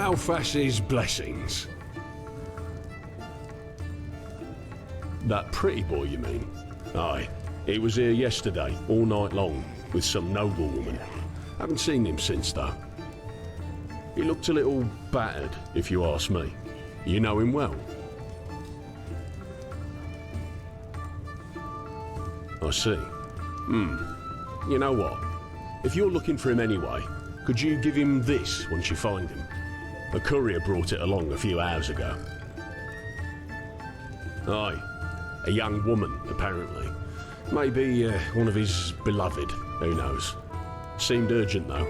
Malphas's blessings. That pretty boy, you mean? Aye. He was here yesterday, all night long, with some noblewoman. Haven't seen him since, though. He looked a little battered, if you ask me. You know him well? I see. You know what? If you're looking for him anyway, could you give him this once you find him? A courier brought it along a few hours ago. Aye. A young woman, apparently. Maybe one of his beloved, who knows. Seemed urgent, though.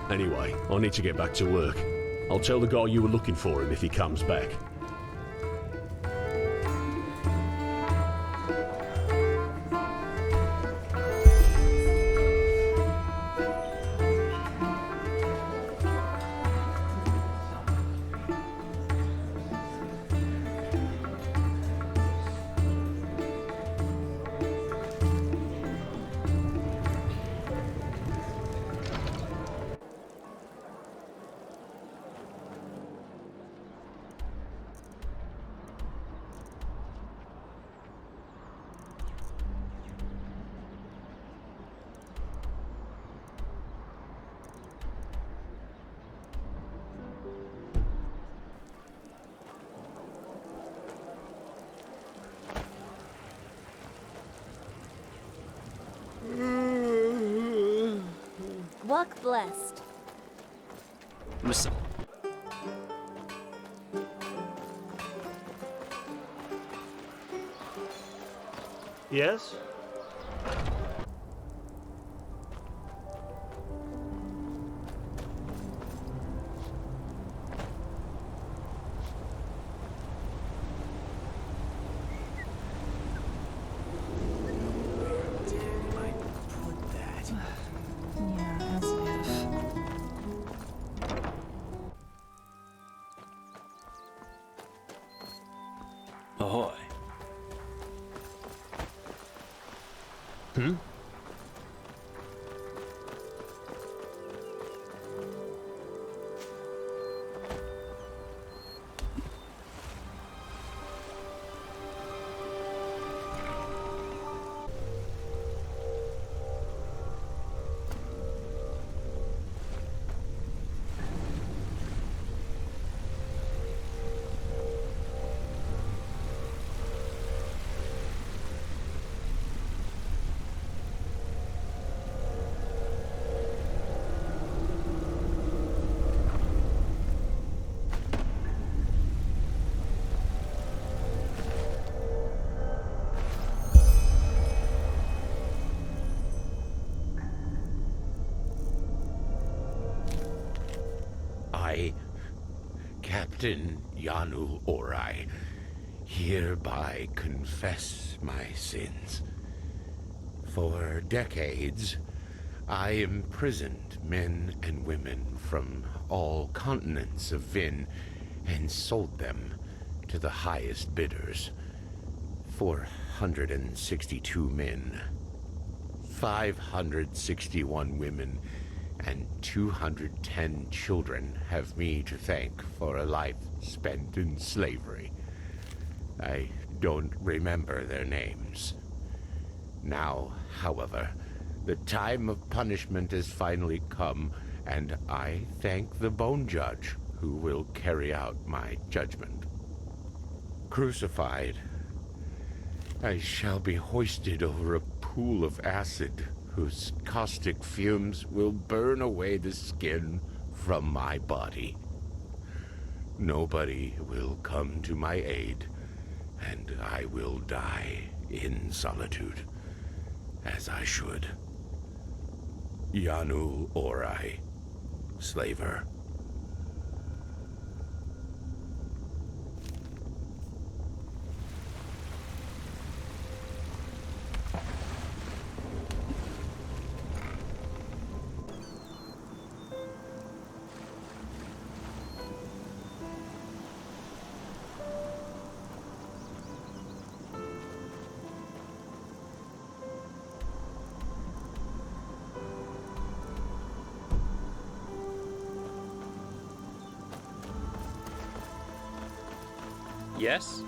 Anyway, I need to get back to work. I'll tell the guy you were looking for him if he comes back. Walk blessed. Listen. Yes? Ahoy. I, Captain UltraWide, hereby confess my sins. For decades, I imprisoned men and women from all continents of Vin and sold them to the highest bidders. 462 men, 561 women, and 210 children have me to thank for a life spent in slavery. I don't remember their names. Now, however, the time of punishment has finally come, and I thank the Bone Judge who will carry out my judgment. Crucified, I shall be hoisted over a pool of acid whose caustic fumes will burn away the skin from my body. Nobody will come to my aid, and I will die in solitude, as I should. UltraWide, Slaver. Yes?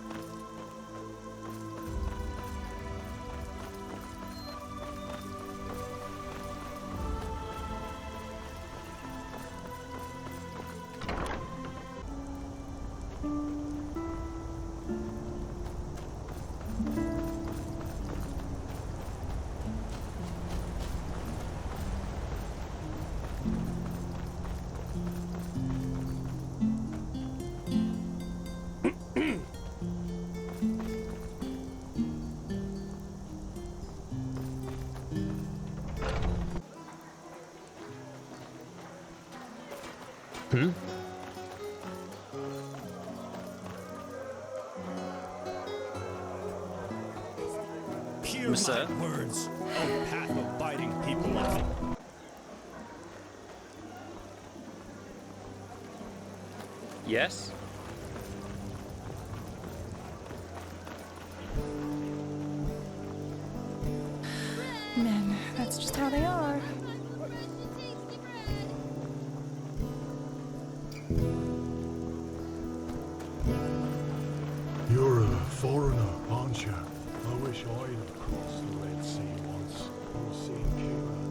Hear Sir? my words, O path-abiding people of the... Yes? Men, that's just how they are. You're a foreigner, aren't you? I wish I'd have crossed the Red Sea once. Or seen Kira.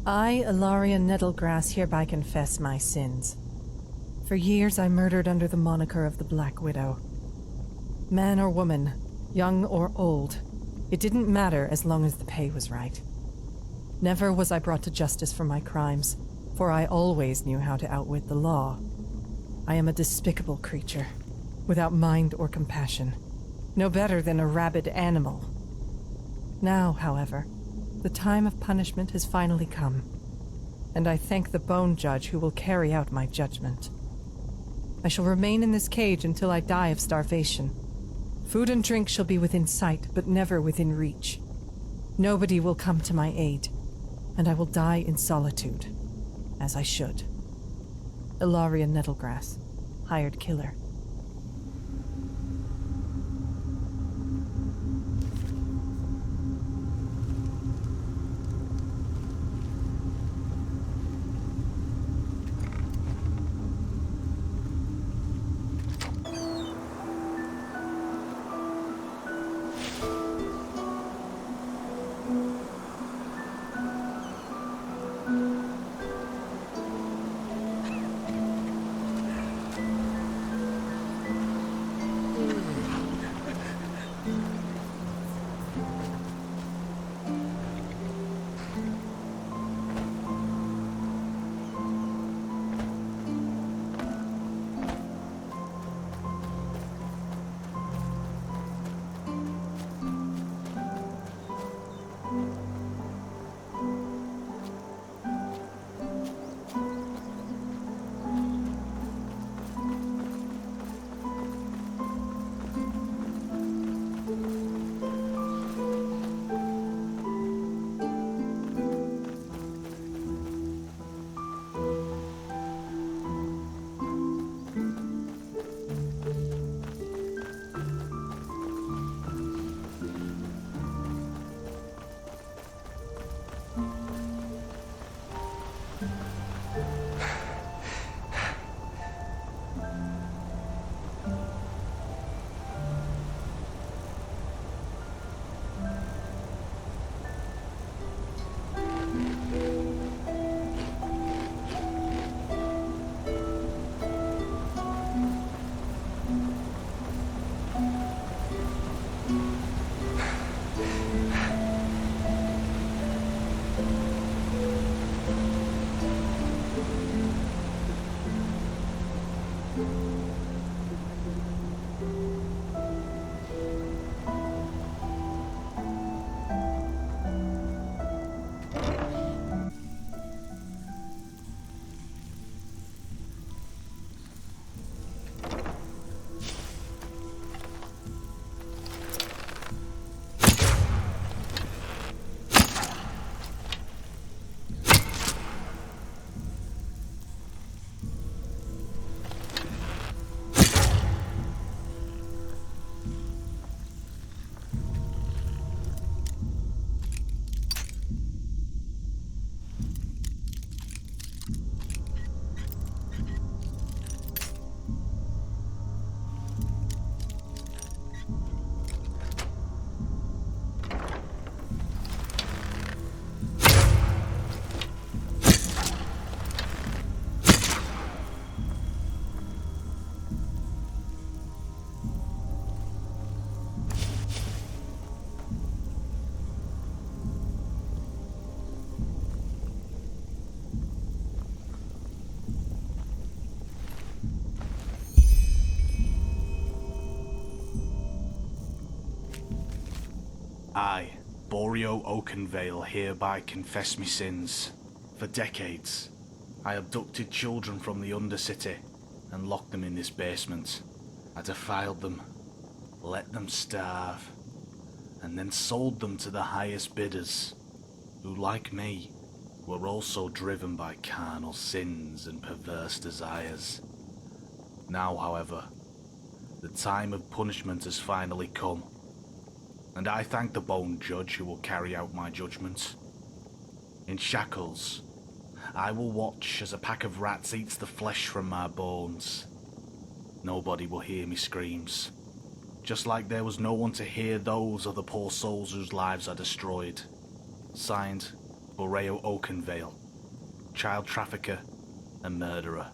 I, Ilaria Nettlegrass, hereby confess my sins. For years I murdered under the moniker of the Black Widow. Man or woman, young or old, it didn't matter as long as the pay was right. Never was I brought to justice for my crimes, for I always knew how to outwit the law. I am a despicable creature, without mind or compassion, no better than a rabid animal. Now, however, the time of punishment has finally come, and I thank the Bone Judge who will carry out my judgment. I shall remain in this cage until I die of starvation. Food and drink shall be within sight, but never within reach. Nobody will come to my aid, and I will die in solitude, as I should. Ilaria Nettlegrass, hired killer. I, Borio Oakenvale, hereby confess me sins. For decades, I abducted children from the Undercity and locked them in this basement. I defiled them, let them starve, and then sold them to the highest bidders, who, like me, were also driven by carnal sins and perverse desires. Now, however, the time of punishment has finally come, and I thank the Bone Judge who will carry out my judgment. In shackles, I will watch as a pack of rats eats the flesh from my bones. Nobody will hear me screams, just like there was no one to hear those of the poor souls whose lives are destroyed. Signed, Oreo Oakenvale, child trafficker and murderer.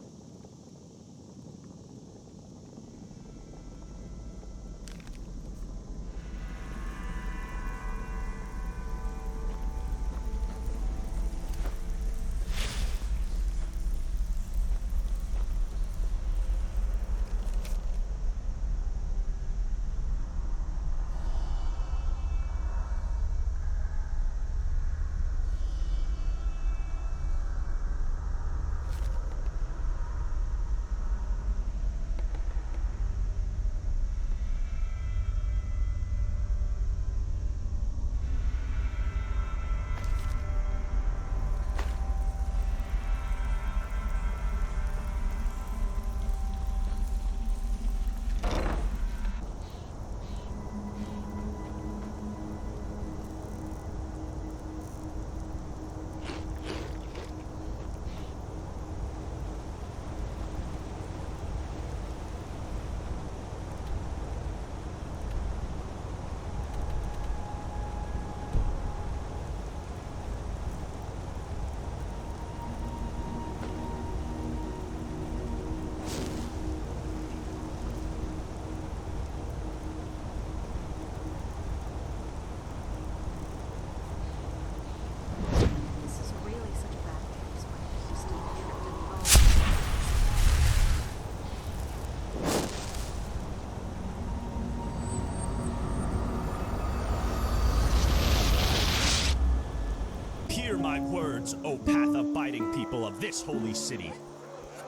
Hear my words, O path-abiding people of this holy city.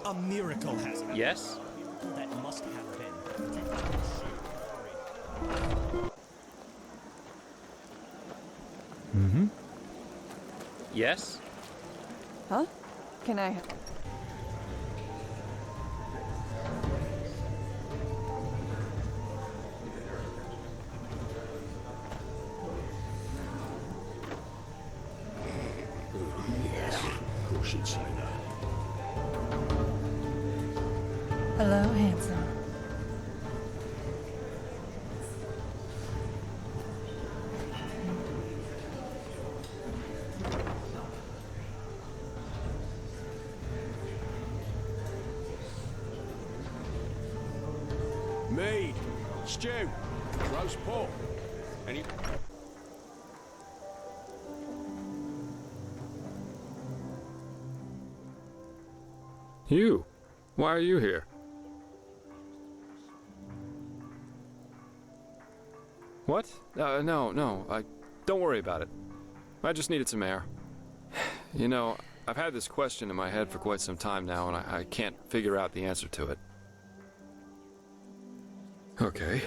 A miracle has happened. Yes? That must have been. Yes? Huh? Can I... Of course you'd say that. Hello, handsome. Mead, stew, roast pork. Any... You? Why are you here? What? No. Don't worry about it. I just needed some air. You know, I've had this question in my head for quite some time now, and I can't figure out the answer to it. Okay.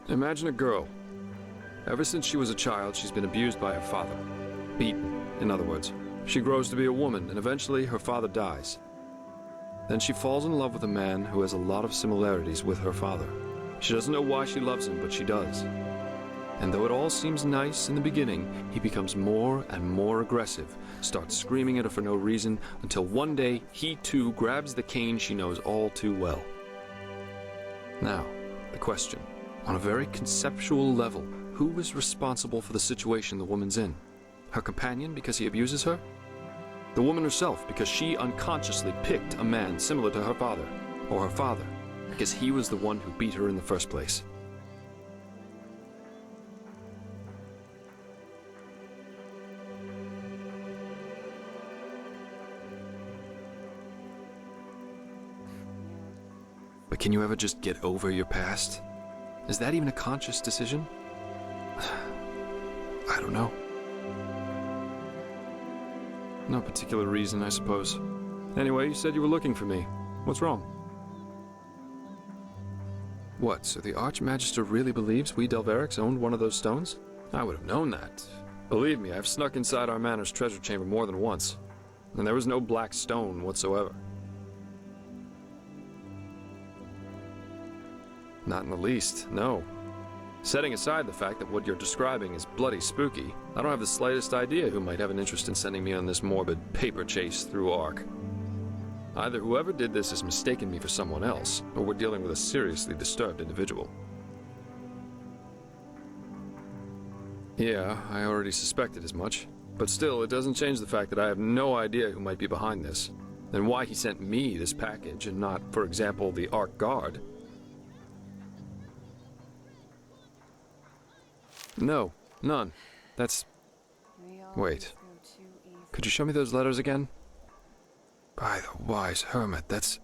Imagine a girl. Ever since she was a child, she's been abused by her father. Beaten, in other words. She grows to be a woman, and eventually her father dies. Then she falls in love with a man who has a lot of similarities with her father. She doesn't know why she loves him, but she does. And though it all seems nice in the beginning, he becomes more and more aggressive, starts screaming at her for no reason, until one day he too grabs the cane she knows all too well. Now, the question. On a very conceptual level, who is responsible for the situation the woman's in? Her companion because he abuses her? The woman herself because she unconsciously picked a man similar to her father? Or her father because he was the one who beat her in the first place? But can you ever just get over your past? Is that even a conscious decision? I don't know. No particular reason, I suppose. Anyway, you said you were looking for me. What's wrong? What, so the Archmagister really believes we Delverics owned one of those stones? I would have known that. Believe me, I've snuck inside our manor's treasure chamber more than once. And there was no black stone whatsoever. Not in the least, no. Setting aside the fact that what you're describing is bloody spooky, I don't have the slightest idea who might have an interest in sending me on this morbid paper chase through Ark. Either whoever did this has mistaken me for someone else, or we're dealing with a seriously disturbed individual. Yeah, I already suspected as much. But still, it doesn't change the fact that I have no idea who might be behind this, and why he sent me this package and not, for example, the Ark Guard. No, none. That's... Wait. Could you show me those letters again? By the wise hermit, that's...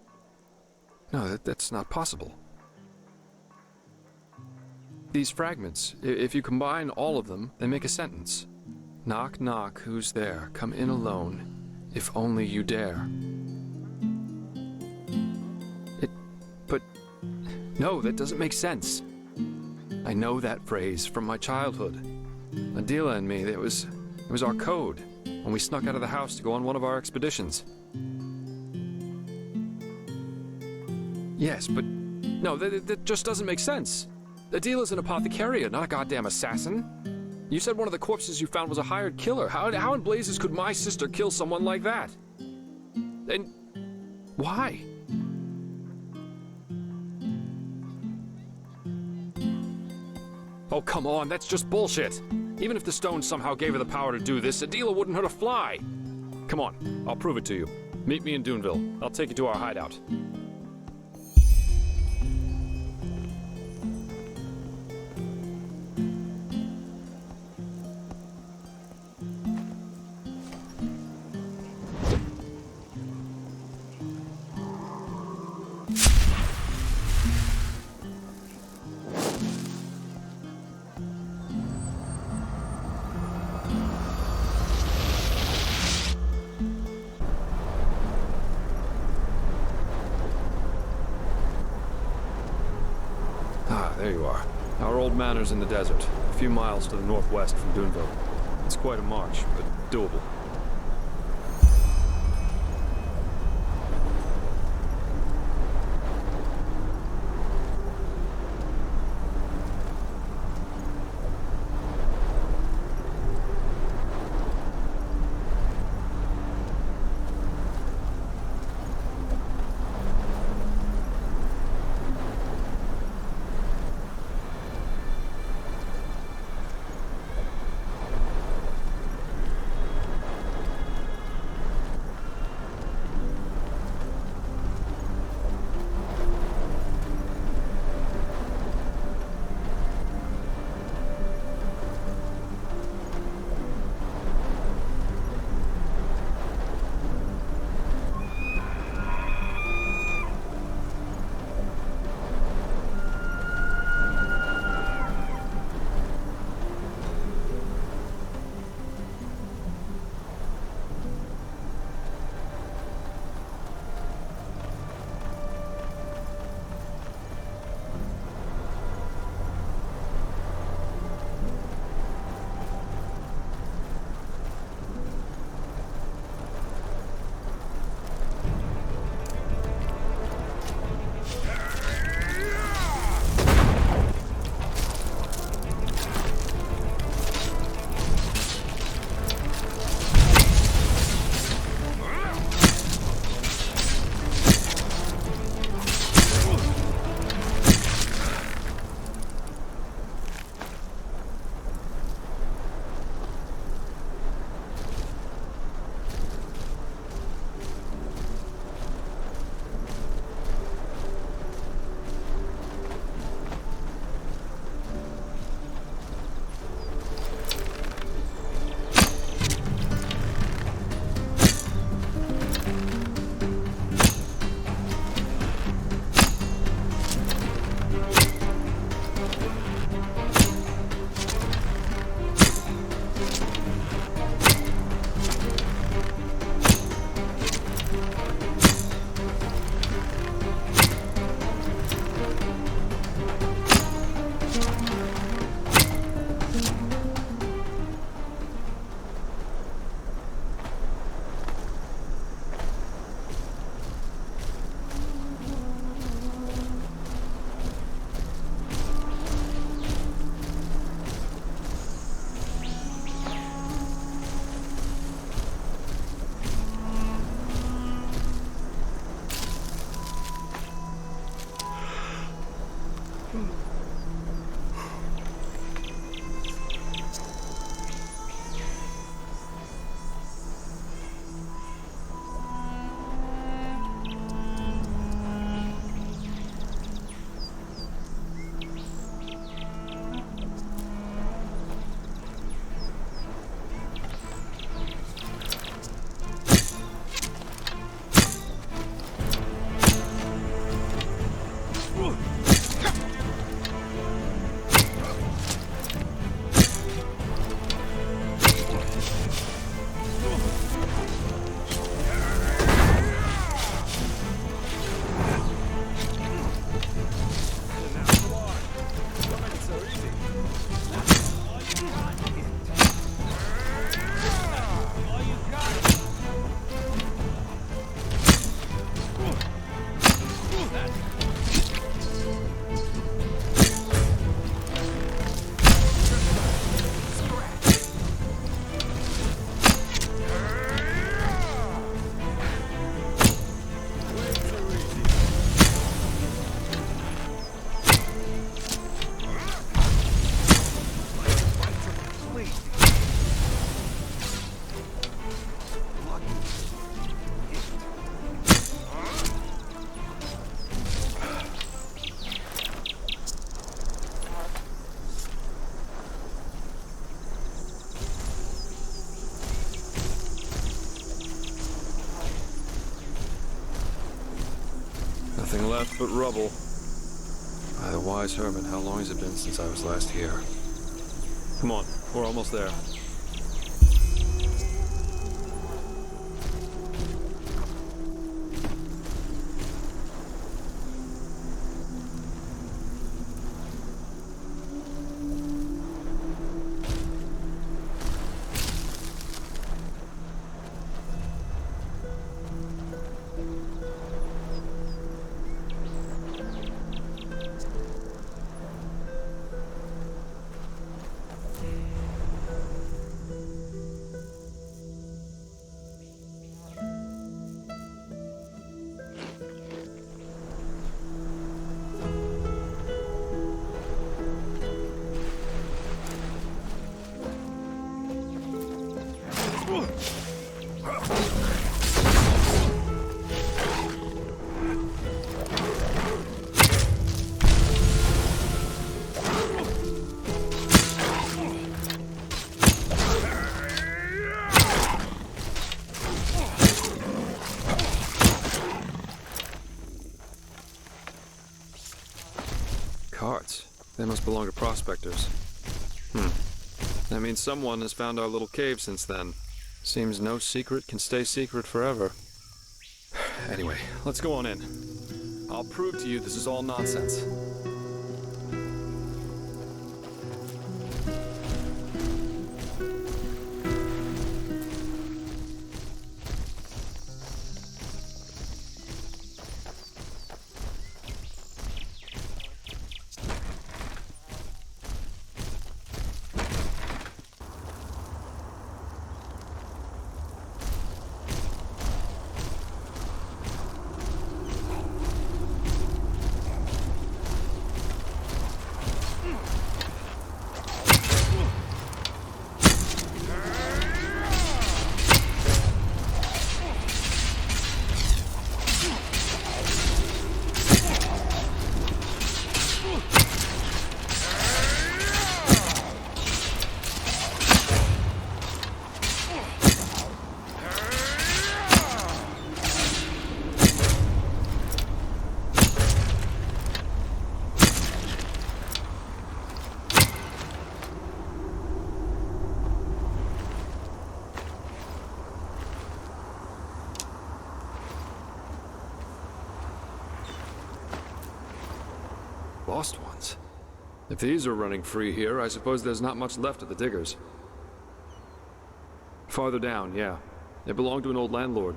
No, that's not possible. These fragments, if you combine all of them, they make a sentence. Knock, knock, who's there? Come in alone, if only you dare. But... No, that doesn't make sense. I know that phrase from my childhood. Adila and me, it was our code when we snuck out of the house to go on one of our expeditions. Yes, but... No, that just doesn't make sense. Adila's an apothecarian, not a goddamn assassin. You said one of the corpses you found was a hired killer. How in blazes could my sister kill someone like that? And... why? Oh, come on, that's just bullshit. Even if the stone somehow gave her the power to do this, Adila wouldn't hurt a fly. Come on, I'll prove it to you. Meet me in Duneville. I'll take you to our hideout. There you are. Our old manor's in the desert, a few miles to the northwest from Duneville. It's quite a march, but doable. Nothing left but rubble. By the wise hermit, how long has it been since I was last here? Come on, we're almost there. Carts. They must belong to prospectors. That means someone has found our little cave since then. Seems no secret can stay secret forever. Anyway, let's go on in. I'll prove to you this is all nonsense. Lost ones. If these are running free here, I suppose there's not much left of the diggers. Farther down, yeah. They belong to an old landlord.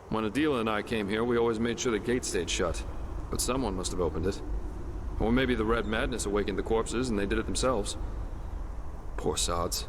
When Adela and I came here, we always made sure the gate stayed shut. But someone must have opened it. Or maybe the Red Madness awakened the corpses and they did it themselves. Poor sods.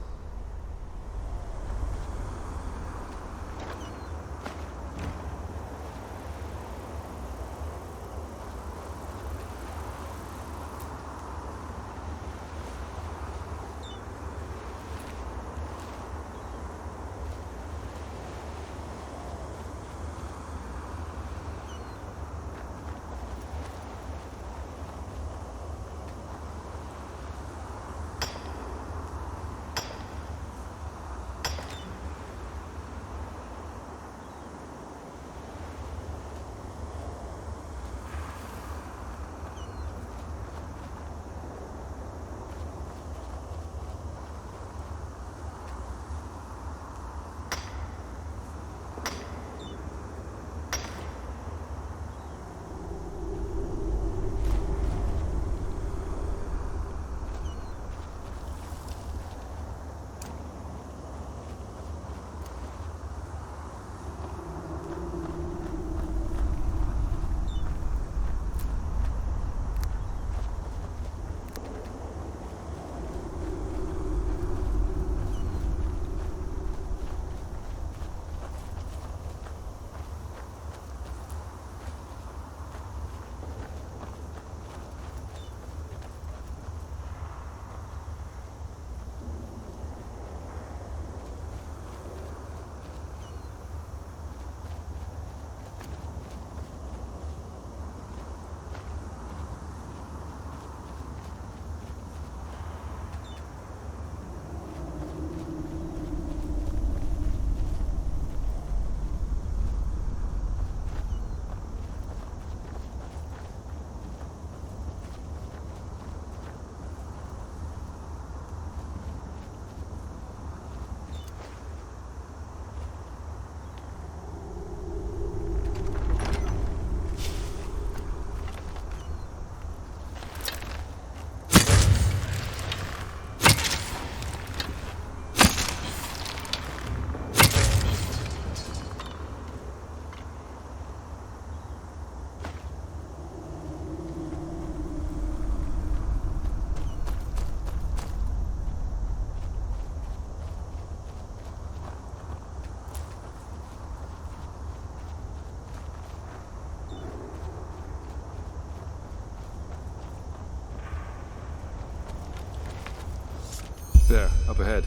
There, up ahead.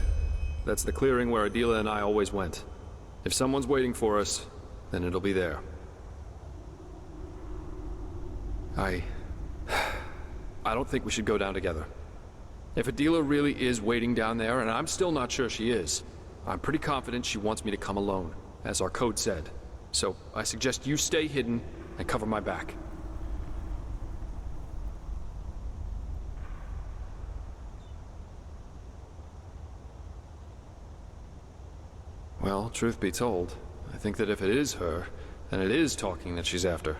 That's the clearing where Adela and I always went. If someone's waiting for us, then it'll be there. I don't think we should go down together. If Adela really is waiting down there, and I'm still not sure she is, I'm pretty confident she wants me to come alone, as our code said. So I suggest you stay hidden and cover my back. Well, truth be told, I think that if it is her, then it is talking that she's after.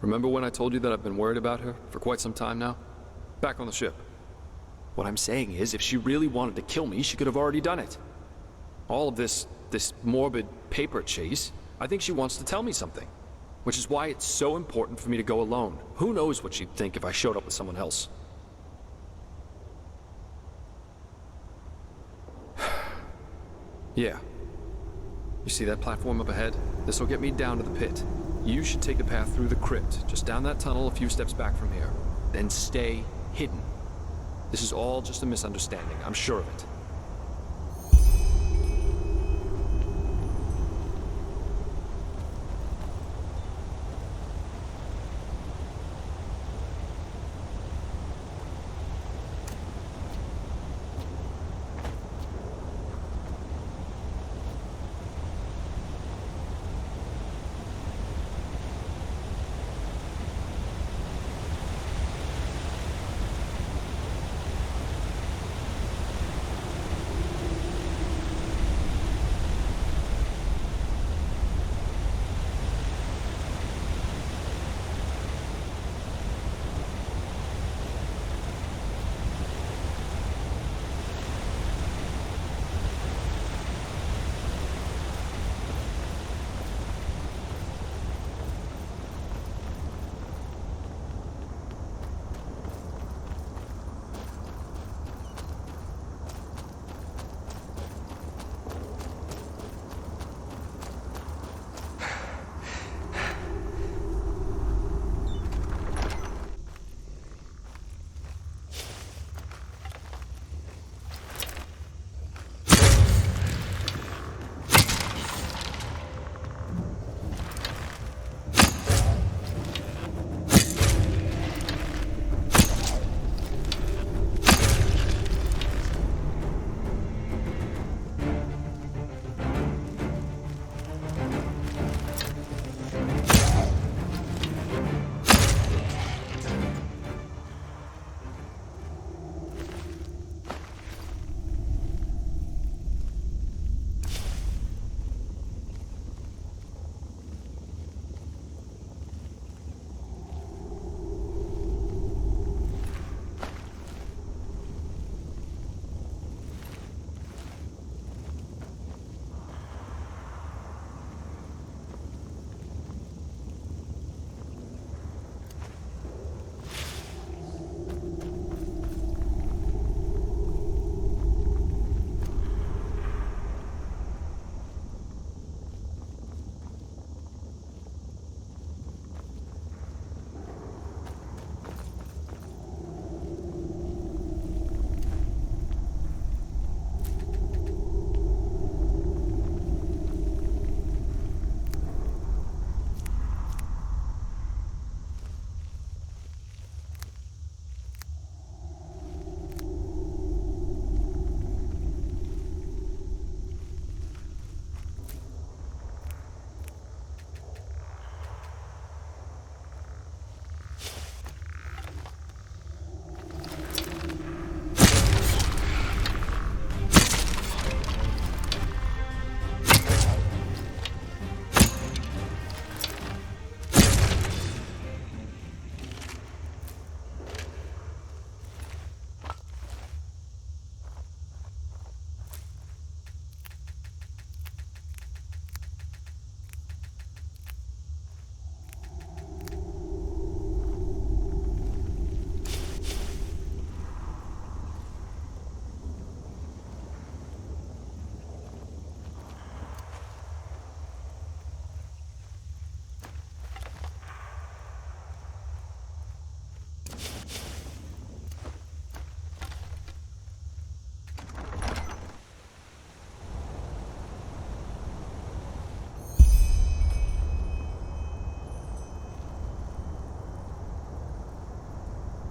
Remember when I told you that I've been worried about her for quite some time now? Back on the ship. What I'm saying is, if she really wanted to kill me, she could have already done it. All of this morbid paper chase, I think she wants to tell me something. Which is why it's so important for me to go alone. Who knows what she'd think if I showed up with someone else. Yeah. You see that platform up ahead? This'll get me down to the pit. You should take the path through the crypt, just down that tunnel a few steps back from here. Then stay hidden. This is all just a misunderstanding, I'm sure of it.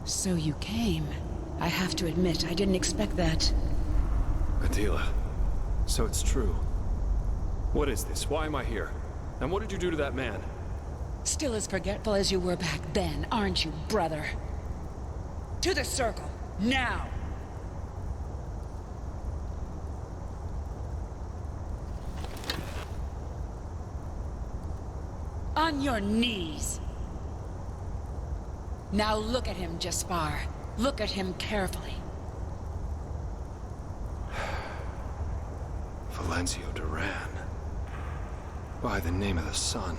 So you came. I have to admit, I didn't expect that. Adela, so it's true. What is this? Why am I here? And what did you do to that man? Still as forgetful as you were back then, aren't you, brother? To the circle, now! On your knees! Now look at him, Jaspar. Look at him carefully. Valencio Duran. By the name of the sun.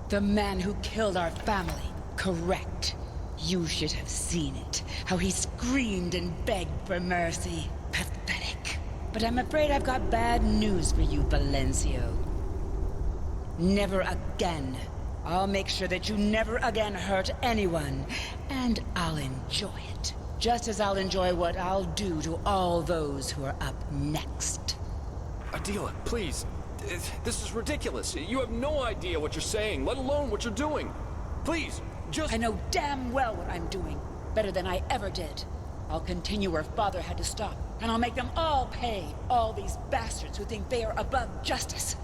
The man who killed our family. Correct. You should have seen it. How he screamed and begged for mercy. Pathetic. But I'm afraid I've got bad news for you, Valencio. Never again. I'll make sure that you never again hurt anyone. And I'll enjoy it. Just as I'll enjoy what I'll do to all those who are up next. Adela, please. This is ridiculous. You have no idea what you're saying, let alone what you're doing. Please, just... I know damn well what I'm doing. Better than I ever did. I'll continue where Father had to stop. And I'll make them all pay. All these bastards who think they are above justice.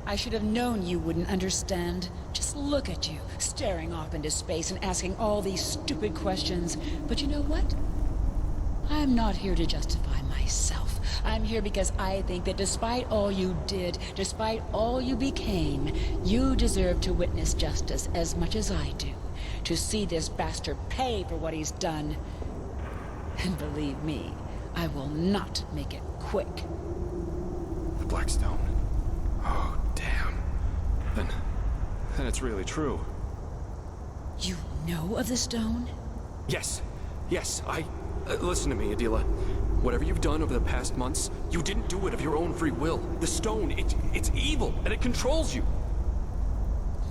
I should have known you wouldn't understand. Just look at you, staring off into space and asking all these stupid questions. But you know what? I'm not here to justify myself. I'm here because I think that despite all you did, despite all you became, you deserve to witness justice as much as I do. To see this bastard pay for what he's done. And believe me, I will not make it quick. The Blackstone. Oh, damn. Then it's really true. You know of the stone? Yes. Listen to me, Adela. Whatever you've done over the past months, you didn't do it of your own free will. The stone, it's evil, and it controls you.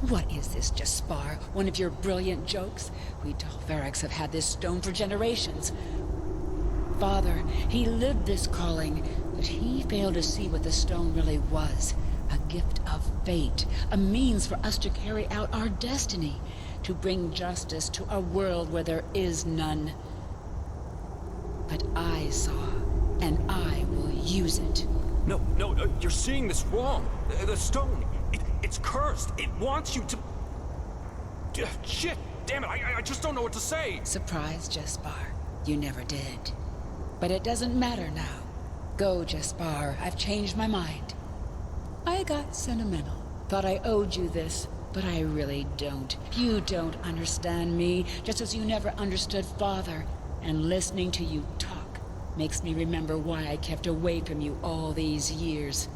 What is this, Jaspar? One of your brilliant jokes? We Dalverics have had this stone for generations. Father, he lived this calling, but he failed to see what the stone really was. A gift of fate, a means for us to carry out our destiny, to bring justice to a world where there is none. But I saw, and I will use it. No, you're seeing this wrong. The stone, it's cursed. It wants you to... Shit, damn it, I just don't know what to say. Surprise, Jaspar. You never did. But it doesn't matter now. Go, Jaspar. I've changed my mind. I got sentimental. Thought I owed you this, but I really don't. You don't understand me, just as you never understood Father. And listening to you talk makes me remember why I kept away from you all these years.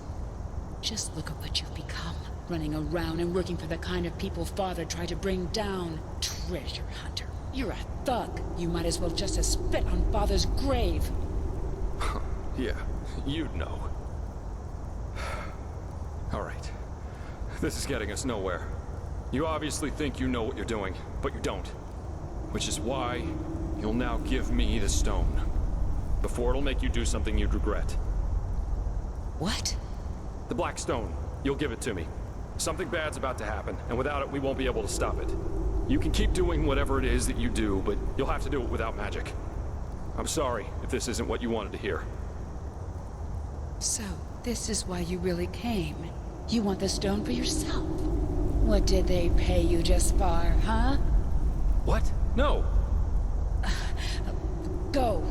Just look at what you've become. Running around and working for the kind of people Father tried to bring down. Treasure hunter. You're a thug. You might as well just as spit on Father's grave. Yeah, you'd know. All right. This is getting us nowhere. You obviously think you know what you're doing, but you don't. Which is why you'll now give me the stone. Before it'll make you do something you'd regret. What? The Black Stone. You'll give it to me. Something bad's about to happen, and without it, we won't be able to stop it. You can keep doing whatever it is that you do, but you'll have to do it without magic. I'm sorry if this isn't what you wanted to hear. So, this is why you really came. You want the stone for yourself. What did they pay you, Jaspar, huh? What? No! Go.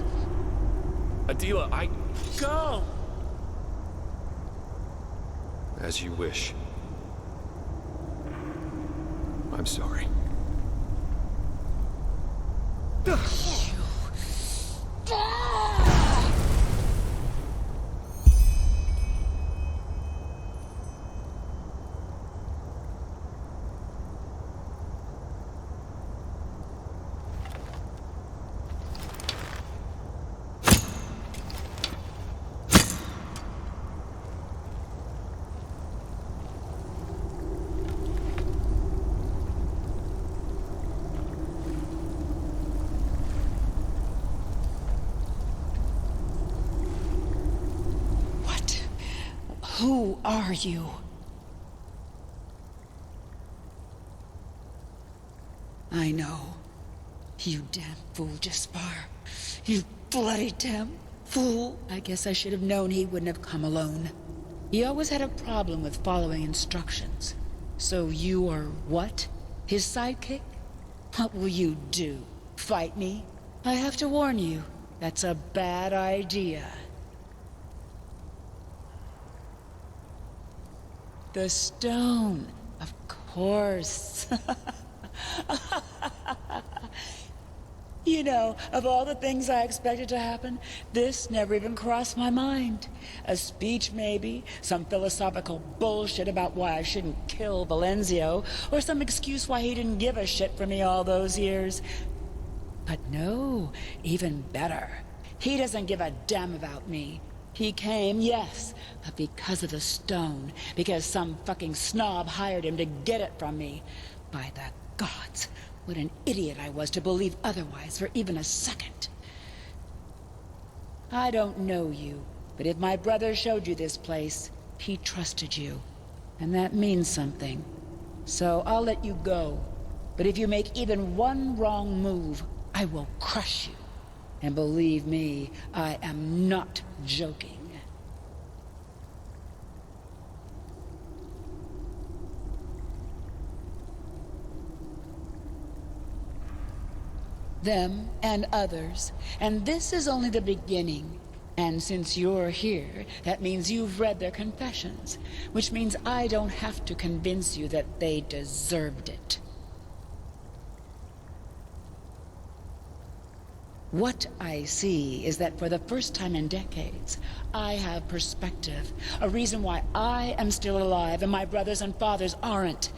Adela, Go! As you wish. I'm sorry. Who are you? I know. You damn fool, Jaspar. You bloody damn fool. I guess I should have known he wouldn't have come alone. He always had a problem with following instructions. So you are what? His sidekick? What will you do? Fight me? I have to warn you, that's a bad idea. The stone, of course. You know, of all the things I expected to happen, this never even crossed my mind. A speech, maybe, some philosophical bullshit about why I shouldn't kill Valenzio, or some excuse why he didn't give a shit for me all those years. But no, even better. He doesn't give a damn about me. He came, yes, but because of the stone, because some fucking snob hired him to get it from me. By the gods. What an idiot I was to believe otherwise for even a second. I don't know you, but if my brother showed you this place, he trusted you. And that means something. So I'll let you go. But if you make even one wrong move, I will crush you. And believe me, I am not joking. Them and others, and this is only the beginning. And since you're here, that means you've read their confessions, which means I don't have to convince you that they deserved it. What I see is that for the first time in decades, I have perspective, a reason why I am still alive and my brothers and fathers aren't.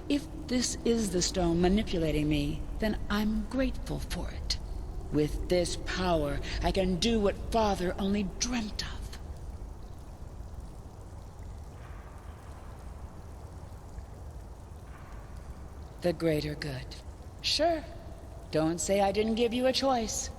If this is the stone manipulating me, then I'm grateful for it. With this power, I can do what Father only dreamt of. The greater good. Sure. Don't say I didn't give you a choice.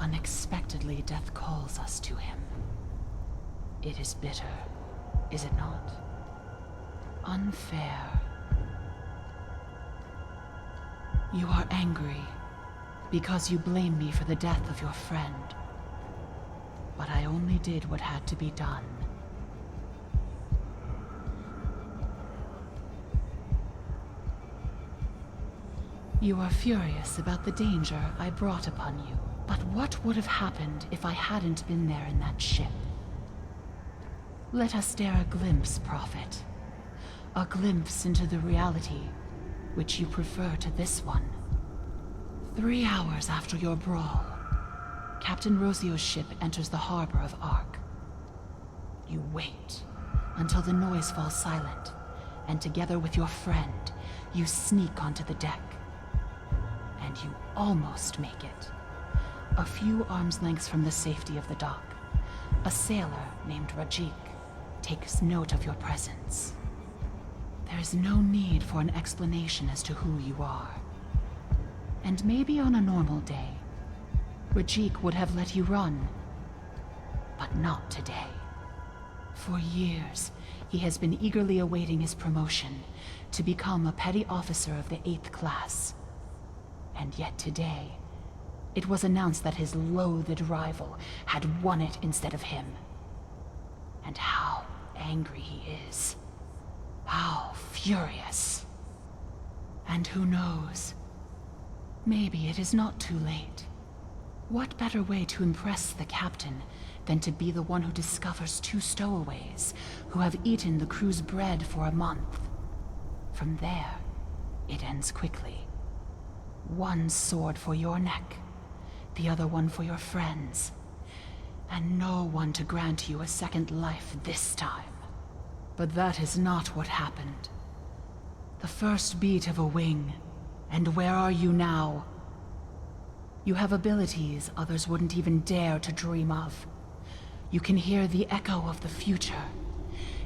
Unexpectedly, death calls us to him. It is bitter, is it not? Unfair. You are angry because you blame me for the death of your friend. But I only did what had to be done. You are furious about the danger I brought upon you. But what would have happened if I hadn't been there in that ship? Let us dare a glimpse, Prophet. A glimpse into the reality, which you prefer to this one. 3 hours after your brawl, Captain Rosio's ship enters the harbor of Ark. You wait until the noise falls silent, and together with your friend, you sneak onto the deck. and you almost make it. A few arms' lengths from the safety of the dock, a sailor named Rajik takes note of your presence. There is no need for an explanation as to who you are. And maybe on a normal day, Rajik would have let you run. But not today. For years, he has been eagerly awaiting his promotion to become a petty officer of the 8th class. And yet today, it was announced that his loathed rival had won it instead of him. And how angry he is. How furious. And who knows? Maybe it is not too late. What better way to impress the captain than to be the one who discovers 2 stowaways who have eaten the crew's bread for a month? From there, it ends quickly. One sword for your neck, the other one for your friends, and no one to grant you a second life this time. But that is not what happened. The first beat of a wing, and where are you now? You have abilities others wouldn't even dare to dream of. You can hear the echo of the future,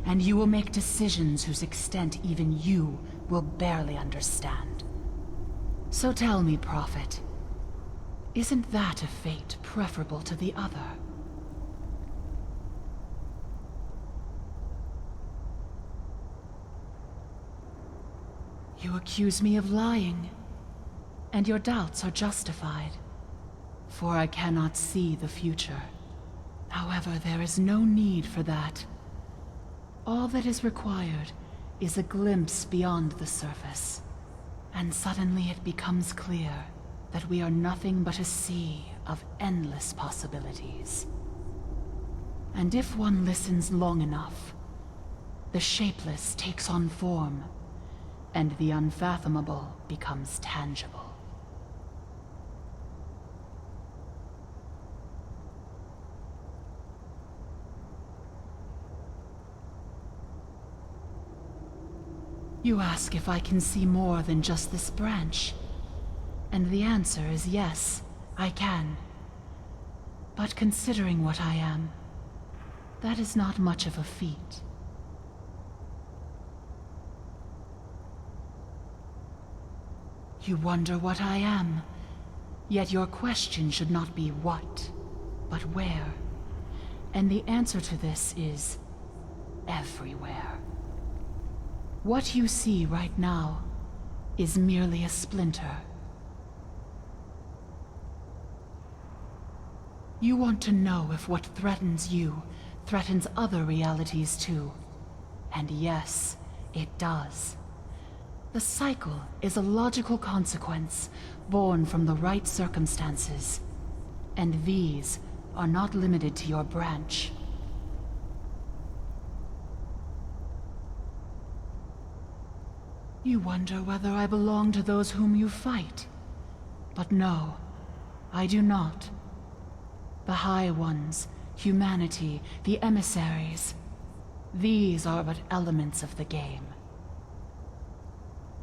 and you will make decisions whose extent even you will barely understand. So tell me, Prophet, isn't that a fate preferable to the other? You accuse me of lying, and your doubts are justified, for I cannot see the future. However, there is no need for that. All that is required is a glimpse beyond the surface, and suddenly it becomes clear that we are nothing but a sea of endless possibilities. And if one listens long enough, the shapeless takes on form, and the unfathomable becomes tangible. You ask if I can see more than just this branch, and the answer is yes, I can. But considering what I am, that is not much of a feat. You wonder what I am, yet your question should not be what, but where. And the answer to this is everywhere. What you see right now is merely a splinter. You want to know if what threatens you threatens other realities too. And yes, it does. The cycle is a logical consequence born from the right circumstances, and these are not limited to your branch. You wonder whether I belong to those whom you fight. But no, I do not. The High Ones, humanity, the emissaries, these are but elements of the game.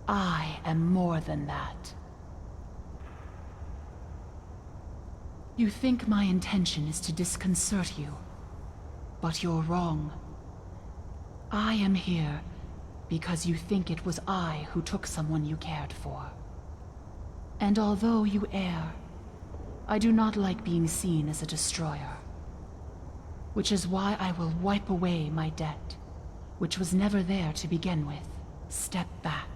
I am more than that. You think my intention is to disconcert you, but you're wrong. I am here because you think it was I who took someone you cared for. And although you err, I do not like being seen as a destroyer. Which is why I will wipe away my debt, which was never there to begin with. Step back.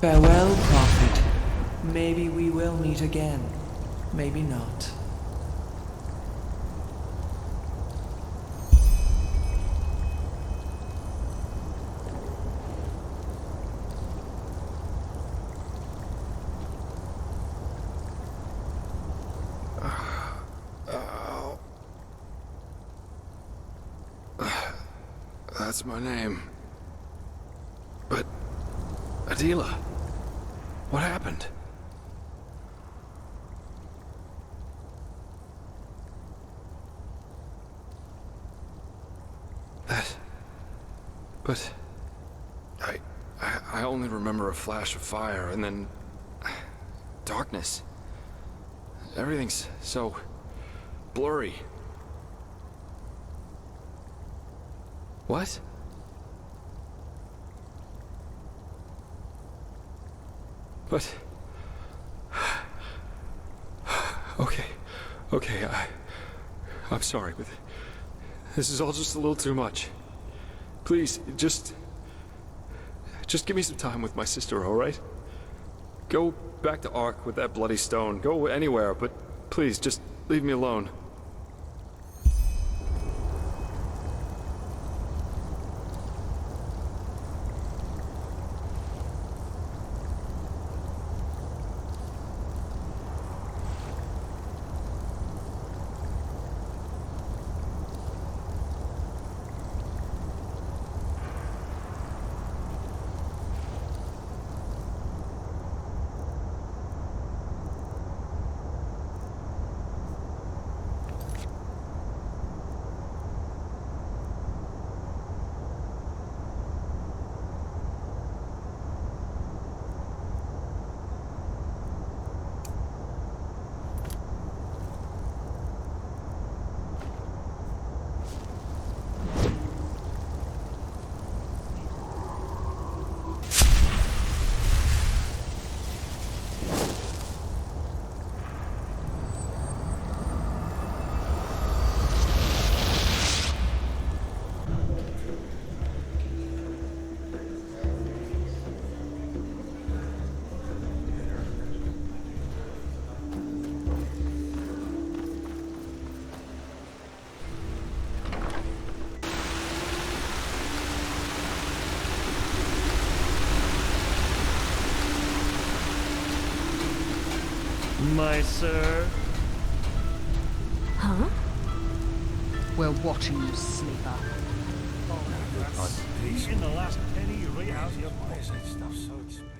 Farewell, Prophet. Maybe we will meet again. Maybe not. That's my name. But... Adila, what happened? But... I only remember a flash of fire, and then... darkness. Everything's so... blurry. What? But... Okay, I'm sorry, but... this is all just a little too much. Please, just give me some time with my sister, alright? Go back to Ark with that bloody stone. Go anywhere, but please, just leave me alone. My sir. Huh? We're watching you, sleeper. In the last penny you right out of your pocket. Stuff so expensive.